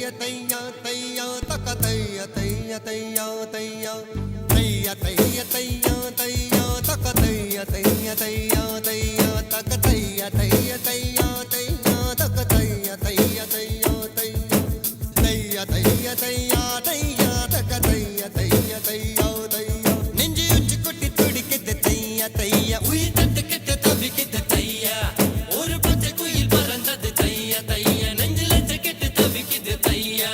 தைய தையா தையா தக்க தைய தைய தையா தையா தைய தைய தையா தையா தக்க தைய தைய தையா தையா தக்க தைய தைய தையா தையா தக்க தைய தைய தையா தையா தைய தைய தையா தையா தக்க தைய தைய தையா தையா நெஞ்சு உச்சி கொட்டி துடிக்குது தைய தையா உயிர் தட்டு கெட்ட தவிக்குது தையா ஒரு பச்சை குயில் பறந்தது தையா தையா நெஞ்சில கெட்டு தவிக்குது தையா